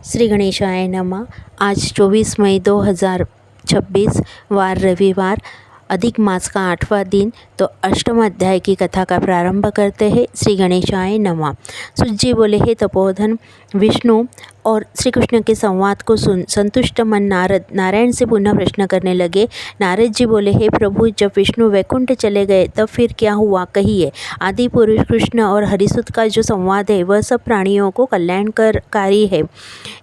श्री गणेशाय नमः। आज 24 मई 2026 वार रविवार, अधिक मास का 8वां दिन। तो अष्टम अध्याय की कथा का प्रारंभ करते हैं। श्री गणेशाय नमः। सूत जी बोले, हे तपोधन विष्णु और श्री कृष्ण के संवाद को सुन संतुष्ट मन नारद नारायण से पुनः प्रश्न करने लगे। नारद जी बोले, हे प्रभु, जब विष्णु वैकुंठ चले गए तब फिर क्या हुआ, कहिए। आदि पुरुष कृष्ण और हरिसुत का जो संवाद है वह सब प्राणियों को कल्याणकारी है।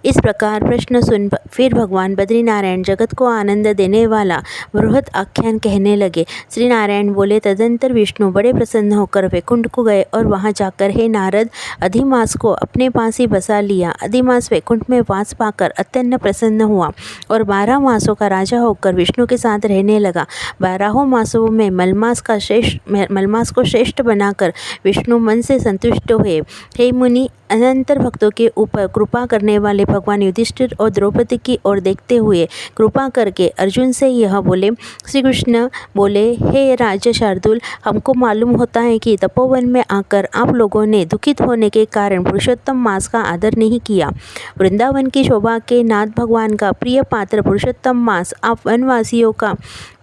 इस प्रकार प्रश्न सुन फिर भगवान बद्रीनारायण जगत को आनंद देने वाला बृहद आख्यान कहने लगे। श्री नारायण बोले, तदंतर विष्णु बड़े प्रसन्न होकर वैकुंठ को गए और वहां जाकर, हे नारद, अधिमास को अपने पास ही बसा लिया। अधिमास वैकुंठ में वास पाकर अत्यंत प्रसन्न हुआ और 12 मासों का राजा होकर विष्णु के साथ रहने लगा। 12 मासों में मलमास को श्रेष्ठ बनाकर विष्णु मन से संतुष्ट हुए। हे मुनि, अनंतर भक्तों के ऊपर कृपा करने वाले भगवान युधिष्ठिर और द्रौपदी की ओर देखते हुए कृपा करके अर्जुन से यह बोले। श्री कृष्ण बोले, हे राजा शार्दुल, हमको मालूम होता है कि तपोवन में आकर आप लोगों ने दुखित होने के कारण पुरुषोत्तम मास का आदर नहीं किया। वृंदावन की शोभा के नाथ भगवान का प्रिय पात्र पुरुषोत्तम मास आप वनवासियों का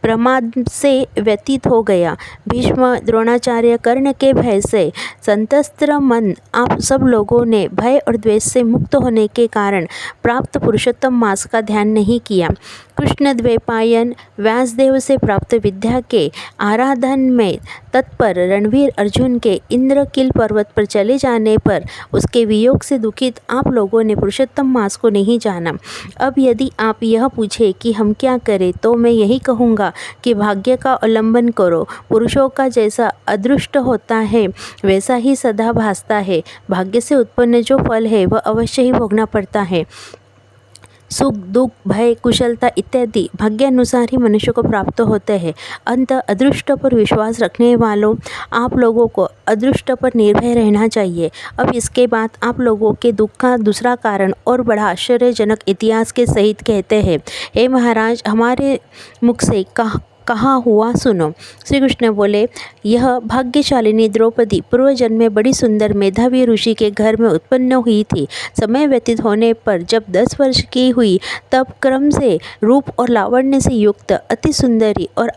प्रमाद से व्यतीत हो गया। भीष्म, द्रोणाचार्य, कर्ण के भय से संतस्त्र मन आप सब लोगों ने भय और द्वेष से मुक्त होने के कारण प्राप्त पुरुषोत्तम मास का ध्यान नहीं किया। कृष्ण द्वैपायन व्यासदेव से प्राप्त विद्या के आराधन में तत्पर रणवीर अर्जुन के इंद्रकील पर्वत पर चले जाने पर उसके वियोग से दुखित आप लोगों ने पुरुषोत्तम मास को नहीं जाना। अब यदि आप यह पूछे कि हम क्या करें, तो मैं यही कहूँगा कि भाग्य का अवलंबन करो। पुरुषों का जैसा अदृष्ट होता है वैसा ही सदा भासता है। भाग्य से उत्पन्न जो फल है वह अवश्य ही भोगना पड़ता है। सुख, दुख, भय, कुशलता इत्यादि भाग्यानुसार ही मनुष्य को प्राप्त होते हैं। अंत अदृष्ट पर विश्वास रखने वालों आप लोगों को अदृष्ट पर निर्भय रहना चाहिए। अब इसके बाद आप लोगों के दुख का दूसरा कारण और बड़ा आश्चर्यजनक इतिहास के सहित कहते हैं। हे महाराज, हमारे मुख से कहा हुआ सुनो। श्री कृष्ण बोले, यह भाग्यशालिनी द्रौपदी पूर्व जन्म में बड़ी सुंदर मेधावी ऋषि के घर में उत्पन्न हुई थी। समय व्यतीत होने पर जब 10 वर्ष की हुई तब क्रम से रूप और लावण्य से युक्त अति सुंदरी और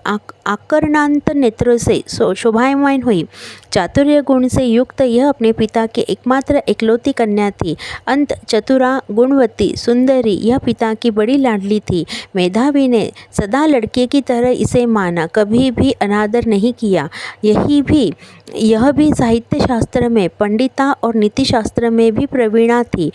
आकर्णांत नेत्रों से शोभायमान हुई। चातुर्य गुण से युक्त यह अपने पिता के एकमात्र एकलौती कन्या थी। अंत चतुरा, गुणवती, सुंदरी यह पिता की बड़ी लाडली थी। मेधावी ने सदा लड़के की तरह इसे माना, कभी भी अनादर नहीं किया। यह भी साहित्य शास्त्र में पंडिता और नीति शास्त्र में भी प्रवीणा थी।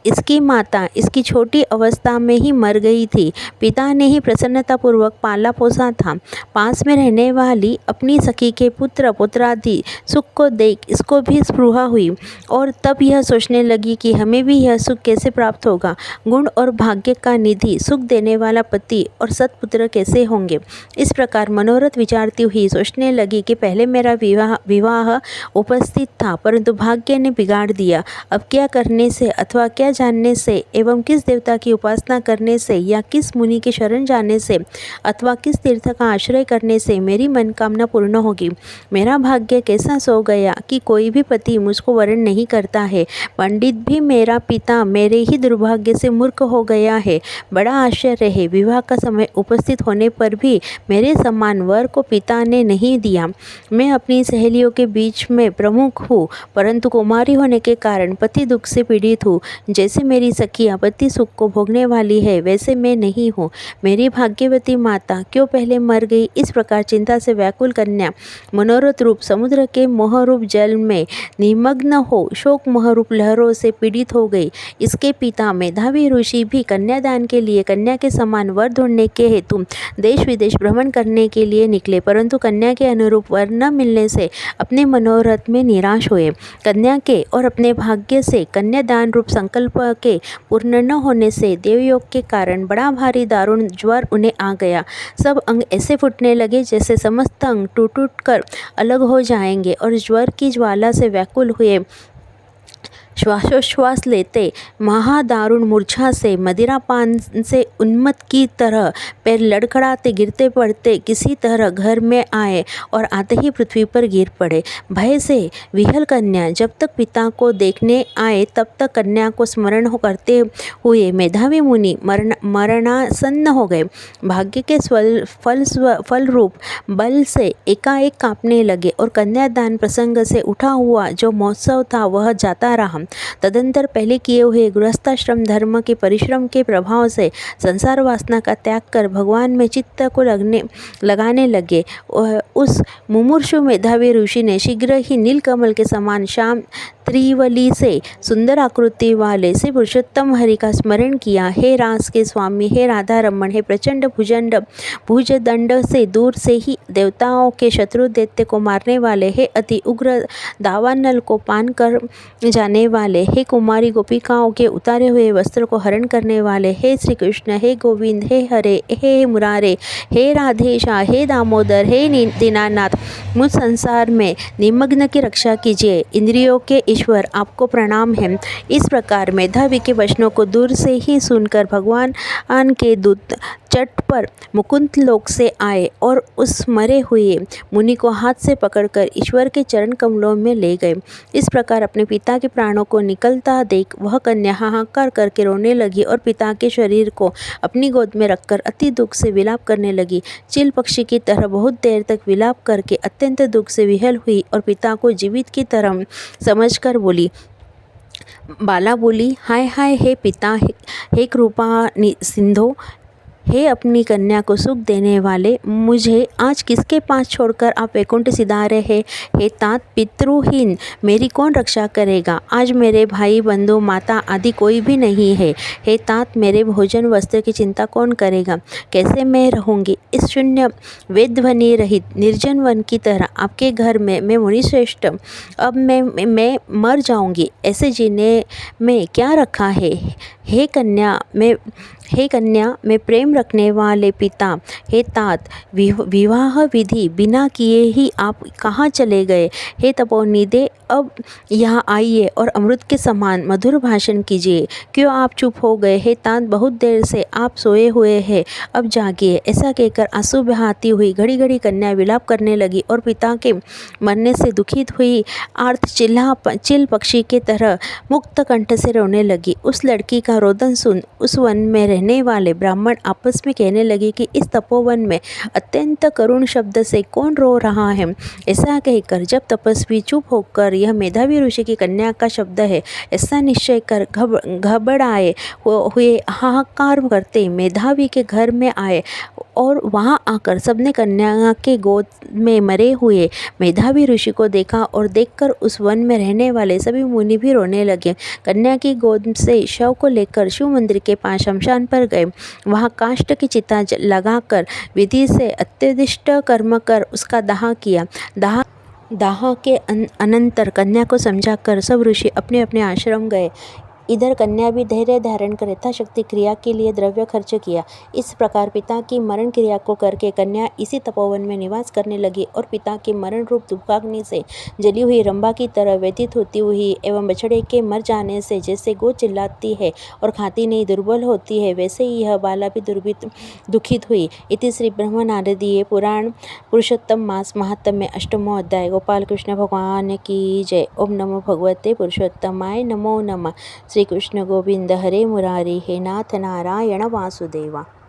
इसकी माता इसकी छोटी अवस्था में ही मर गई थी। पिता ने ही प्रसन्नतापूर्वक पाला पोसा था। पास में रहने वाली अपनी सखी के पुत्र पुत्रादि सुख को देख इसको भी स्पृहा हुई और तब यह सोचने लगी कि हमें भी यह सुख कैसे प्राप्त होगा। गुण और भाग्य का निधि, सुख देने वाला पति और सत्पुत्र कैसे होंगे। इस प्रकार मनोरथ विचारती हुई सोचने लगी कि पहले मेरा विवाह उपस्थित था, परंतु भाग्य ने बिगाड़ दिया। अब क्या करने से अथवा क्या जानने से एवं किस देवता की उपासना करने से या किस मुनि के शरण जाने से अथवा किस तीर्थ का आश्रय करने से मेरी मनोकामना पूर्ण होगी। मेरा भाग्य कैसा सो गया कि कोई भी पति मुझको वरण नहीं करता है। पंडित भी मेरा पिता मेरे ही दुर्भाग्य से मूर्ख हो गया है। बड़ा आश्चर्य है, विवाह का समय उपस्थित होने पर भी मेरे समान वर को पिता ने नहीं दिया। मैं अपनी सहेलियों के बीच में प्रमुख हूँ, परंतु कुमारी होने के कारण पति दुख से पीड़ित हूँ। जैसे मेरी सखियाँ पति सुख को भोगने वाली है, वैसे मैं नहीं हूँ। मेरी भाग्यवती माता क्यों पहले मर गई। इस प्रकार चिंता से व्याकुल कन्या मनोरथ रूप समुद्र के मोहरूप जल में निमग्न हो शोक मोहरूप लहरों से पीड़ित हो गई। इसके पिता मेधावी ऋषि भी कन्यादान के लिए कन्या के समान वर ढूंढने के हेतु देश विदेश भ्रमण करने के लिए निकले, परंतु कन्या के अनुरूप वर न मिलने से अपने मनोरथ में निराश हुए। कन्या के और अपने भाग्य से कन्यादान रूप संकल्प के पूर्ण न होने से देवयोग के कारण बड़ा भारी दारुण ज्वर उन्हें आ गया। सब अंग ऐसे फूटने लगे जैसे समस्त अंग टूट कर अलग हो जाएंगे और ज्वर की ज्वाला से व्याकुल हुए श्वासोच्छ्वास लेते महादारुण मूर्छा से मदिरापान से उन्मत्त की तरह पैर लड़खड़ाते गिरते पड़ते किसी तरह घर में आए और आते ही पृथ्वी पर गिर पड़े। भय से विहल कन्या जब तक पिता को देखने आए तब तक कन्या को स्मरण करते हुए मेधावी मुनि मरणासन्न हो गए। भाग्य के फल रूप बल से एकाएक कांपने लगे और कन्यादान प्रसंग से उठा हुआ जो महोत्सव था वह जाता रहा। तदंतर पहले किए हुए गृहस्थाश्रम धर्म के परिश्रम के प्रभाव से संसार वासना का त्याग कर भगवान में चित्त को लगाने लगे। उस मुमूर्षु मेधावी ऋषि ने शीघ्र ही नीलकमल के समान श्याम त्रिवली से सुंदर आकृति वाले श्री पुरुषोत्तम हरि का स्मरण किया। हे रास के स्वामी, हे राधा रमण, हे प्रचंड भुजदंड से दूर से ही देवताओं के शत्रु दैत्य को मारने वाले, हे अति उग्र दावानल को पान कर जाने वाले, हे कुमारी गोपिकाओं के उतारे हुए वस्त्र को हरण करने वाले, हे श्री कृष्ण, हे गोविंद, हे हरे, हे मुरारे, हे राधेशा, हे दामोदर, हे दीनानाथ, मुझ संसार में निमग्न की रक्षा कीजिए। इंद्रियों के ईश्वर आपको प्रणाम है। इस प्रकार मेधावी के वचनों को दूर से ही सुनकर भगवान के दूत चट पर मुकुंद लोक से आए और उस मरे हुए मुनि को हाथ से पकड़कर ईश्वर के चरण कमलों में ले गए। इस प्रकार अपने पिता के प्राणों को निकलता देख वह कन्या हाहाकार करके रोने लगी और पिता के शरीर को अपनी गोद में रखकर अति दुख से विलाप करने लगी। चील पक्षी की तरह बहुत देर तक विलाप करके अत्यंत दुख से विहल हुई और पिता को जीवित की तरह समझकर बोली। बाला बोली, हाय हाय हे पिता, हे कृपा सिंधो, हे अपनी कन्या को सुख देने वाले, मुझे आज किसके पास छोड़कर आप वैकुंठ सिधारे हैं? हे तात, पितृहीन मेरी कौन रक्षा करेगा? आज मेरे भाई बंधु माता आदि कोई भी नहीं है। हे तात, मेरे भोजन वस्त्र की चिंता कौन करेगा? कैसे मैं रहूँगी इस शून्य वेदध्वनि रहित निर्जन वन की तरह आपके घर में? मैं मुनिश्रेष्ठ, अब मैं मर जाऊँगी, ऐसे जीने में क्या रखा है? हे कन्या में प्रेम रखने वाले पिता, हे तात, विवाह विधि बिना किए ही आप कहाँ चले गए? हे तपोनिधे, अब यहाँ आइए और अमृत के समान मधुर भाषण कीजिए। क्यों आप चुप हो गए? हे तात, बहुत देर से आप सोए हुए हैं, अब जागिए। ऐसा कहकर आंसू बहाती हुई घड़ी घड़ी कन्या विलाप करने लगी और पिता के मरने से दुखित हुई आर्त चिल पक्षी के तरह मुक्त कंठ से रोने लगी। उस लड़की का रोदन सुन उस वन में रहने वाले ब्राह्मण आपस में कहने लगे कि इस तपोवन में अत्यंत करुण शब्द से कौन रो रहा है? ऐसा कहकर जब तपस्वी चुप होकर यह मेधावी ऋषि की कन्या का शब्द है ऐसा निश्चय कर घबराए हुए हाहाकार करते मेधावी के घर में आए और वहां आकर सबने कन्या के गोद में मरे हुए मेधावी ऋषि को देखा और देखकर उस वन में रहने वाले सभी मुनि भी रोने लगे। कन्या की गोद से शव को लेकर शिव मंदिर के पास शमशान पर गए। वहां काष्ठ की चिता लगाकर विधि से अत्यदिष्ट कर्म कर उसका दाह किया। दाह के अनंतर कन्या को समझाकर सब ऋषि अपने अपने आश्रम गए। इधर कन्या भी धैर्य धारण कर यथाशक्ति क्रिया के लिए द्रव्य खर्च किया। इस प्रकार पिता की मरण क्रिया को करके कन्या इसी तपोवन में निवास करने लगी और पिता के मरण रूप दुखाग्नि से जली हुई रंभा की तरह व्यतीत होती हुई एवं बछड़े के मर जाने से जैसे गौ चिल्लाती है और खाती नहीं दुर्बल होती है, वैसे ही यह बाला भी दुखित हुई। इति श्री ब्रह्म नारदीय पुराण पुरुषोत्तम मास महात्म्य अष्टमो अध्याय। गोपाल कृष्ण भगवान की जय। ओम नमो भगवते पुरुषोत्तमाय नमो नमः। श्री कृष्ण गोविंद हरे मुरारी, हे नाथ नारायण वासुदेवा।